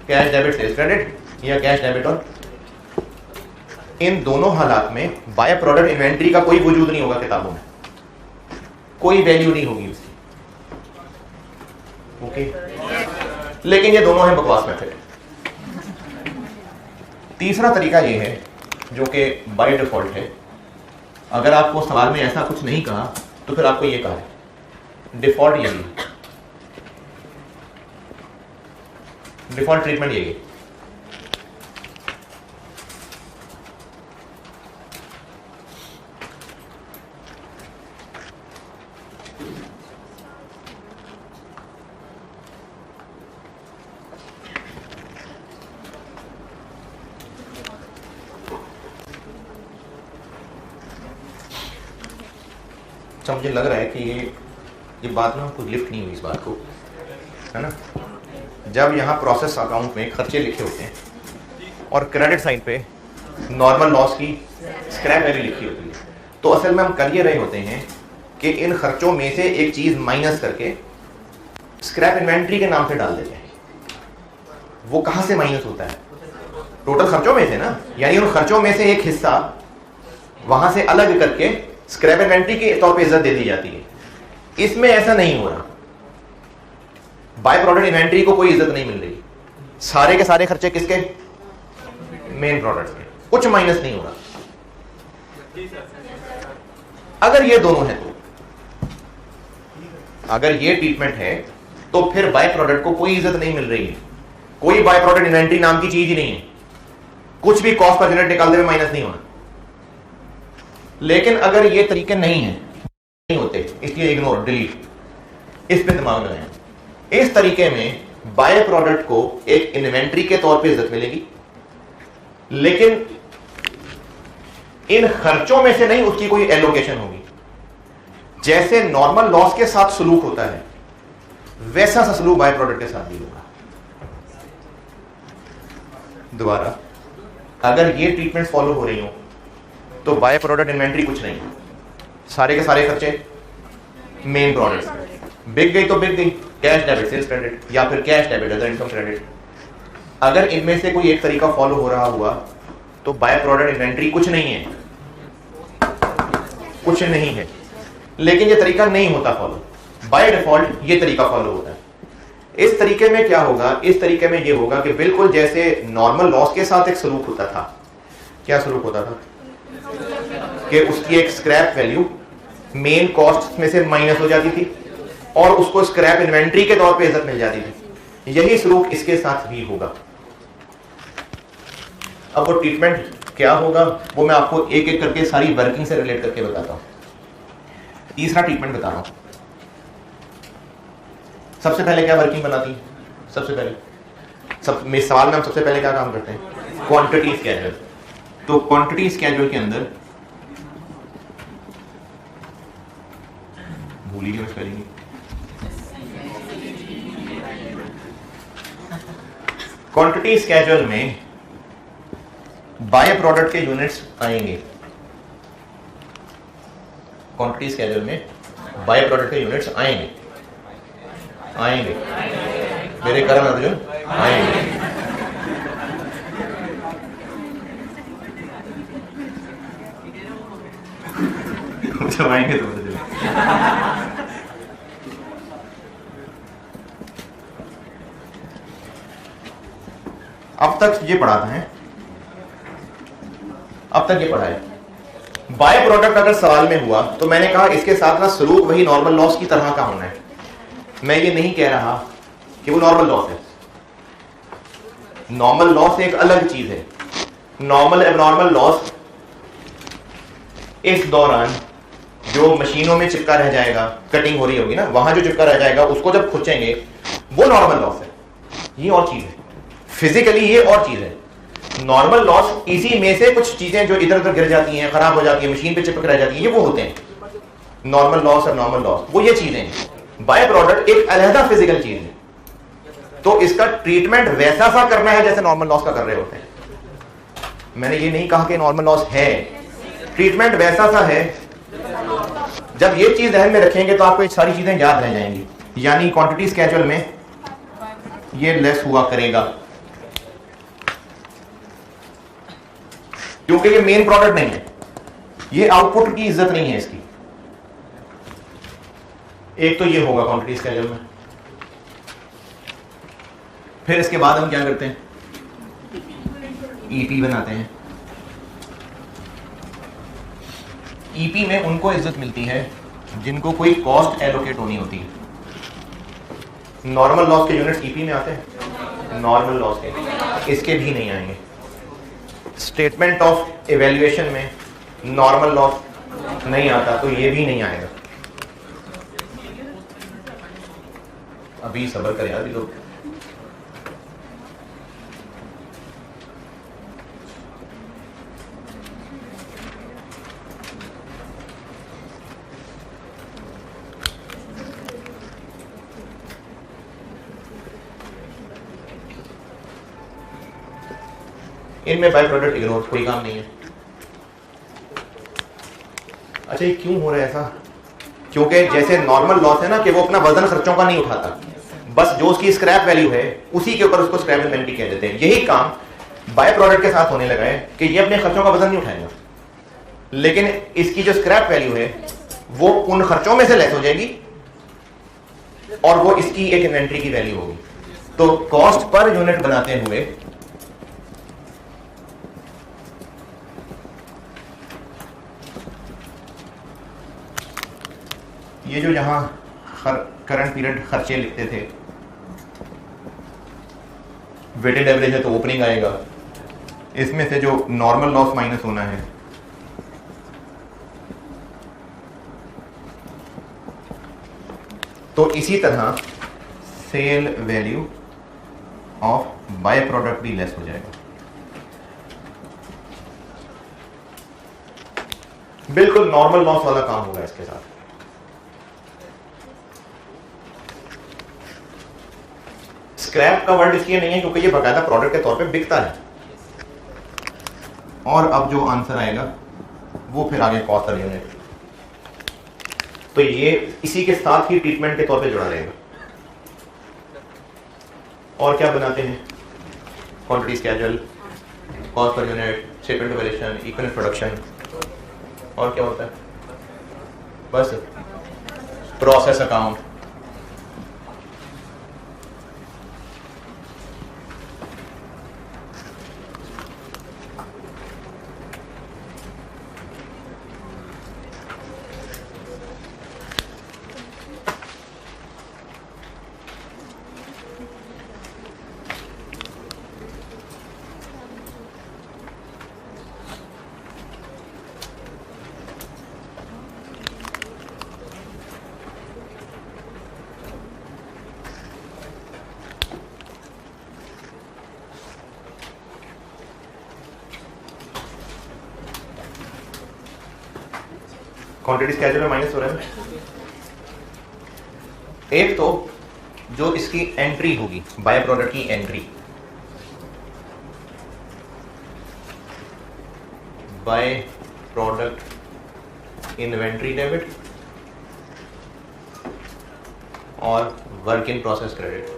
कैश डेबिट सेल्स क्रेडिट या कैश डेबिट और, इन दोनों हालात में बाय प्रोडक्ट इन्वेंट्री का कोई वजूद नहीं होगा किताबों में, कोई वैल्यू नहीं होगी उसकी। ओके लेकिन ये दोनों है बकवास मेथड। तीसरा तरीका ये है जो कि बाय डिफॉल्ट है। अगर आपको सवाल में ऐसा कुछ नहीं कहा तो फिर आपको ये कहा है डिफॉल्ट, यही डिफॉल्ट ट्रीटमेंट यही है। अच्छा मुझे लग रहा है कि ये बात ना कुछ लिफ्ट नहीं हुई इस बात को, है ना। जब यहाँ प्रोसेस अकाउंट में खर्चे लिखे होते हैं और क्रेडिट साइड पे नॉर्मल लॉस की स्क्रैप वैल्यू लिखी होती है, तो असल में हम कर ये रहे होते हैं कि इन खर्चों में से एक चीज माइनस करके स्क्रैप इन्वेंट्री के नाम पे डाल देते हैं। वो कहां से माइनस होता है? टोटल खर्चों में से ना, यानी उन खर्चों में से एक हिस्सा वहां से अलग करके स्क्रैप इन्वेंट्री के तौर पे इज्जत दे दी जाती है। इसमें ऐसा नहीं हो रहा, बाय प्रोडक्ट इन्वेंट्री को कोई इज्जत नहीं मिल रही। सारे के सारे खर्चे किसके? मेन प्रोडक्ट के, कुछ माइनस नहीं हो रहा। अगर ये दोनों है तो, अगर ये ट्रीटमेंट है तो फिर बाय प्रोडक्ट को कोई इज्जत नहीं मिल रही है। कोई बाय प्रोडक्ट इन्वेंट्री नाम की चीज ही नहीं है, कुछ भी कॉस्ट पर यूनिट निकालते हुए माइनस नहीं होना। लेकिन अगर ये तरीके नहीं है, नहीं होते, इसलिए इग्नोर, डिलीट, इस पे दिमाग लगाएं। इस तरीके में बाय प्रोडक्ट को एक इन्वेंट्री के तौर पे इज्जत मिलेगी, लेकिन इन खर्चों में से नहीं उसकी कोई एलोकेशन होगी। जैसे नॉर्मल लॉस के साथ सलूक होता है वैसा सा सलूक बाय प्रोडक्ट के साथ भी होगा। दोबारा, अगर ये ट्रीटमेंट फॉलो हो रही हो तो बाय प्रोडक्ट इन्वेंट्री कुछ नहीं, सारे के सारे खर्चे मेन प्रोडक्ट्स, बिक गई तो बिक गई, कैश डेबिट सेल्स क्रेडिट या फिर cash debit other income credit. अगर इनमें से कोई एक तरीका फॉलो हो रहा हुआ तो बाय प्रोडक्ट इन्वेंट्री कुछ नहीं है, कुछ नहीं है। लेकिन ये तरीका नहीं होता फॉलो, बाय डिफॉल्ट ये तरीका फॉलो होता है। इस तरीके में क्या होगा? इस तरीके में ये होगा कि बिल्कुल जैसे नॉर्मल लॉस के साथ एक सलूक होता था। क्या सलूक होता था? कि उसकी एक स्क्रैप वैल्यू मेन कॉस्ट में से माइनस हो जाती थी और उसको स्क्रैप इन्वेंट्री के तौर पे इज्जत मिल जाती थी। यही सलूक इसके साथ भी होगा। अब वो ट्रीटमेंट क्या होगा वो मैं आपको एक एक करके सारी वर्किंग से रिलेट करके बताता हूं। तीसरा ट्रीटमेंट बता रहा हूं। सबसे पहले क्या वर्किंग बनाती है? सबसे पहले सवाल में हम सबसे पहले क्या काम करते हैं? Quantity schedule. तो क्वांटिटी स्केड्यूल के अंदर भूली गए स्पेलिंग, क्वांटिटी स्केड्यूल में बाय प्रोडक्ट के यूनिट्स आएंगे। क्वांटिटी स्केड्यूल में बाय प्रोडक्ट के यूनिट्स आएंगे मेरे करण अर्जुन आएंगे। जब आएंगे तो अब तक ये पढ़ा था, अब तक ये पढ़ा है। बाय प्रोडक्ट अगर सवाल में हुआ तो मैंने कहा इसके साथ ना सलूक वही नॉर्मल लॉस की तरह का होना है। मैं ये नहीं कह रहा कि वो नॉर्मल लॉस है। नॉर्मल लॉस एक अलग चीज है। नॉर्मल एबनॉर्मल लॉस इस दौरान जो मशीनों में चिपका रह जाएगा, कटिंग हो रही होगी ना, वहां जो चिपका रह जाएगा उसको जब खुचेंगे, वो नॉर्मल लॉस है। ये और चीज है, फिजिकली ये और चीज है। नॉर्मल लॉस इसी में से कुछ चीजें जो इधर उधर गिर जाती हैं, खराब हो जाती है, मशीन पे चिपक रह जाती है, ये वो होते हैं नॉर्मल लॉस और नॉर्मल लॉस, वो ये चीजें हैं। बाय प्रोडक्ट एक अलहदा फिजिकल चीज है, तो इसका ट्रीटमेंट वैसा सा करना है जैसे नॉर्मल लॉस का कर रहे होते हैं। मैंने ये नहीं कहा कि नॉर्मल लॉस है, ट्रीटमेंट वैसा सा है। जब ये चीज ध्यान में रखेंगे तो आपको ये सारी चीजें याद रह जाएंगी। यानी क्वांटिटी स्केड्यूल में ये लेस हुआ करेगा, क्योंकि ये मेन प्रोडक्ट नहीं है, ये आउटपुट की इज्जत नहीं है इसकी। एक तो ये होगा क्वांटिटी स्केड्यूल में। फिर इसके बाद हम क्या करते हैं, ईपी बनाते हैं। ईपी में उनको इज्जत मिलती है जिनको कोई कॉस्ट एलोकेट होनी होती है। नॉर्मल लॉस के यूनिट्स ईपी में आते हैं, नॉर्मल लॉस के इसके भी नहीं आएंगे। स्टेटमेंट ऑफ इवैल्यूएशन में नॉर्मल लॉस नहीं आता, तो ये भी नहीं आएगा। अभी सब्र कर यार, लोग इनमें बाय प्रोडक्ट इग्नोर, कोई काम नहीं है। अच्छा ये क्यों हो रहा है ऐसा? क्योंकि जैसे नॉर्मल लॉस है ना कि वो अपना वजन खर्चों का नहीं उठाता, बस जो उसकी स्क्रैप वैल्यू है उसी के ऊपर उसको स्क्रैप इन्वेंटरी कह देते हैं। यही काम बाय प्रोडक्ट के साथ होने लगा है कि ये अपने खर्चों का वजन नहीं उठाएगा, लेकिन इसकी जो स्क्रैप वैल्यू है वो उन खर्चों में से लेस हो जाएगी और वो इसकी एक इन्वेंटरी की वैल्यू होगी। तो कॉस्ट पर यूनिट बनाते हुए ये जो यहां करंट पीरियड खर्चे लिखते थे, वेटेड एवरेज है तो ओपनिंग आएगा, इसमें से जो नॉर्मल लॉस माइनस होना है तो इसी तरह sale value of by product भी लेस हो जाएगा। बिल्कुल नॉर्मल लॉस वाला काम होगा इसके साथ। स्क्रैप का वर्ड इसलिए नहीं है क्योंकि ये बकायदा प्रोडक्ट के तौर पे बिकता है। और अब जो आंसर आएगा वो फिर आगे कॉस्ट पर यूनिट, तो ये इसी के साथ ही ट्रीटमेंट के तौर पे जुड़ा रहेगा। और क्या बनाते हैं, quantity schedule, cost per unit, shipment valuation, equivalent production, और क्या होता है, बस प्रोसेस अकाउंट। क्वांटिटी स्केड्यूल में माइनस हो रहा है। एक तो जो इसकी एंट्री होगी, बाय प्रोडक्ट की entry, bye product inventory debit और वर्क इन प्रोसेस क्रेडिट।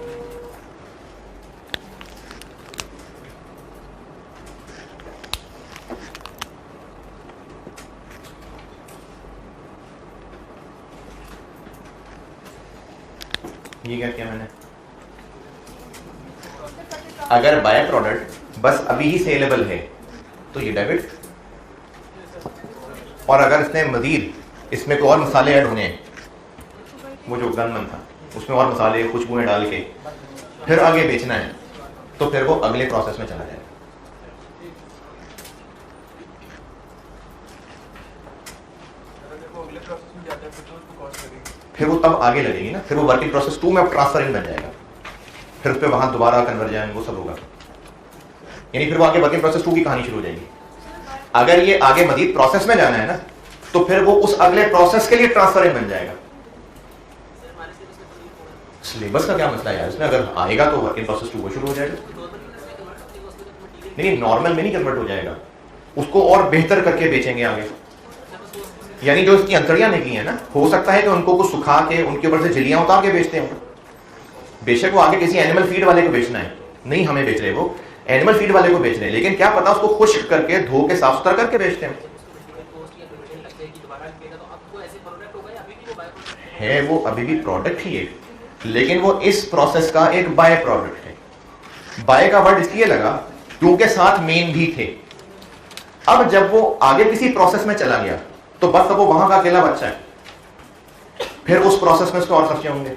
ये क्या किया मैंने, अगर बाय प्रोडक्ट बस अभी ही सेलेबल है तो ये डेबिट। और अगर इसने मजीद इसमें कोई और मसाले ऐड होने हैं, वो जो गनमन था उसमें और मसाले खुशबुएं डाल के फिर आगे बेचना है, तो फिर वो अगले प्रोसेस में चला जाएगा। फिर वो तब आगे लगेगी ना, फिर वो वर्किंग प्रोसेस 2 में अब ट्रांसफरिंग बन जाएगा, फिर उस पर वहां दोबारा कन्वर्जन वो सब होगा, यानी फिर वो आगे वर्किंग प्रोसेस 2 की कहानी शुरू हो जाएगी। अगर ये आगे मजीद प्रोसेस में जाना है ना, तो फिर वो उस अगले प्रोसेस के लिए ट्रांसफरिंग बन जाएगा। सिलेबस का क्या मसला है यार, इसमें अगर आएगा तो वर्किंग प्रोसेस 2 शुरू हो जाएगा। नहीं, नॉर्मल में नहीं कन्वर्ट हो जाएगा, उसको और बेहतर करके बेचेंगे आगे। यानी जो इसकी अंतड़ियां निकली है ना, हो सकता है कि उनको कुछ सुखा के उनके ऊपर से झिल्लियां उतार के बेचते हैं। बेशक वो आगे किसी एनिमल फीड वाले को बेचना है, नहीं हमें बेच रहे, वो एनिमल फीड वाले को बेच रहे हैं, लेकिन क्या पता उसको खुश्क करके धो के साफ सुथरा करके बेचते हैं। है वो अभी भी प्रोडक्ट ही है, लेकिन वो इस प्रोसेस का एक बाय प्रोडक्ट है। बाय का वर्ड इसलिए लगा क्योंकि साथ मेन भी थे। अब जब वो आगे किसी प्रोसेस में चला गया तो बस अब वो वहां का अकेला बच्चा है, फिर उस प्रोसेस में उसके और खर्चे होंगे,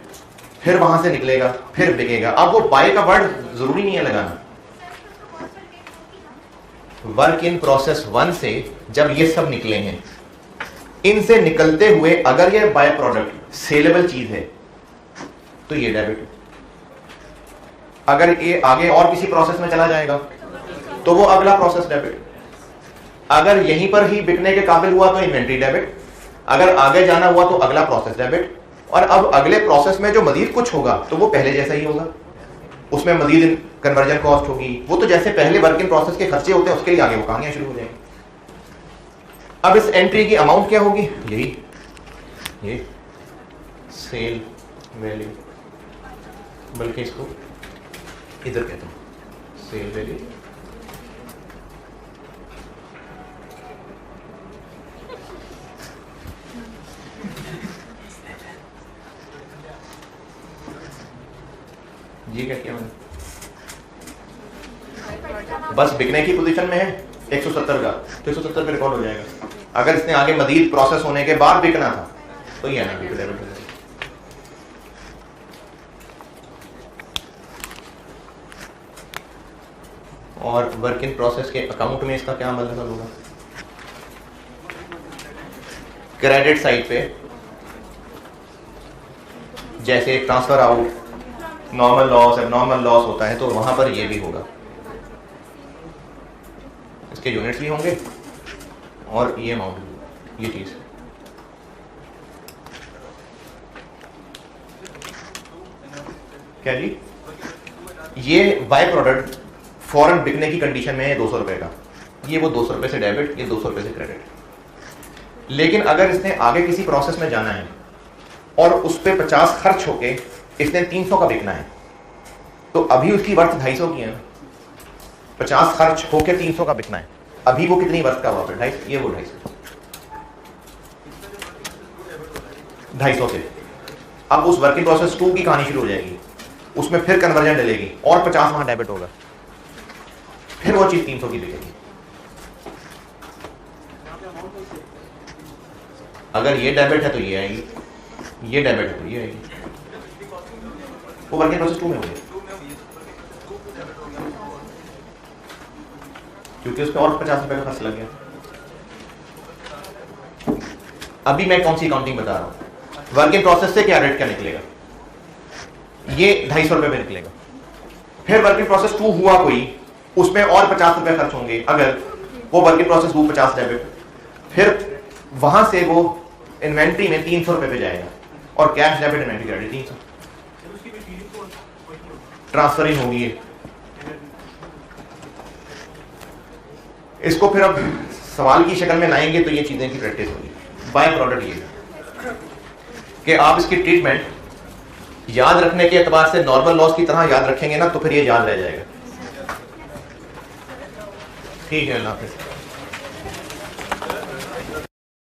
फिर वहां से निकलेगा, फिर बिकेगा। अब वो बाय का वर्ड जरूरी नहीं है लगाना। वर्क इन प्रोसेस 1 से जब ये सब निकले हैं, इनसे निकलते हुए अगर ये बाय प्रोडक्ट सेलेबल चीज है तो ये डेबिट। अगर ये आगे और किसी प्रोसेस में चला जाएगा तो वो अगला प्रोसेस डेबिट। अगर यहीं पर ही बिकने के काबिल हुआ तो इन्वेंट्री डेबिट, अगर आगे जाना हुआ तो अगला प्रोसेस डेबिट। और अब अगले प्रोसेस में जो मजीद कुछ होगा तो वो पहले जैसा ही होगा, उसमें मजीद कन्वर्जन कॉस्ट होगी, वो तो जैसे पहले वर्क इन प्रोसेस के खर्चे होते हैं उसके लिए आगे वो कहानियां शुरू हो जाएंगी। अब इस एंट्री की अमाउंट क्या होगी, यही ये सेल वैल्यू, बल्कि इसको इधर कहते हैं सेल वैल्यू। ये क्या किया मैंने, बस बिकने की पोजीशन में है 170 का, तो 170 पे रिकॉर्ड हो जाएगा। अगर इसने आगे मजीद प्रोसेस होने के बाद बिकना था तो ये ना डेबिट हो जाएगा। और वर्क इन प्रोसेस के अकाउंट में इसका क्या मतलब होगा, क्रेडिट साइड पे जैसे transfer out, normal loss, abnormal loss होता है, तो वहां पर ये भी होगा, इसके यूनिट्स भी होंगे और ये अमाउंट, ये चीज। क्या जी, ये बाय प्रोडक्ट फौरन बिकने की कंडीशन में है 200 रुपए का, ये वो 200 रुपए से डेबिट, ये 200 रुपए से क्रेडिट। लेकिन अगर इसने आगे किसी प्रोसेस में जाना है और उस पर 50 खर्च होके इसने 300 का बिकना है, तो अभी उसकी वर्थ 250 की है। 50 खर्च होके 300 का बिकना है, अभी वो कितनी वर्थ का हुआ फिर 250, ये वो 250 से। अब उस वर्किंग प्रोसेस 2 की कहानी शुरू हो जाएगी, उसमें फिर कन्वर्जन डलेगी और 50 वहां डेबिट होगा, फिर वो चीज 300 की बिकेगी। अगर ये डेबिट है तो ये आएगी, ये डेबिट है तो ये आएगी, वो वर्किंग प्रोसेस 2 में होगी, क्योंकि उसमें और 50 रुपए का खर्च लग गया। अभी मैं कौन सी अकाउंटिंग बता रहा हूं, वर्किंग प्रोसेस से क्या रेट क्या निकलेगा, ये 250 रुपए में निकलेगा। फिर वर्किंग प्रोसेस 2 हुआ कोई, उसमें और 50 रुपए खर्च होंगे, अगर वो वर्किंग प्रोसेस 2 50 डेबिट, फिर वहां से वो इन्वेंट्री में 300 रुपए पे जाएगा और cash debit inventory credit 300 transferring होगी। इसको फिर अब सवाल की शक्ल में लाएंगे तो ये चीजें की प्रैक्टिस होगी। बाय प्रोडक्ट ये कि आप इसकी ट्रीटमेंट याद रखने के एतबार से नॉर्मल लॉस की तरह याद रखेंगे ना, तो फिर ये याद रह जाएगा। ठीक है, अल्लाह हाफिज़।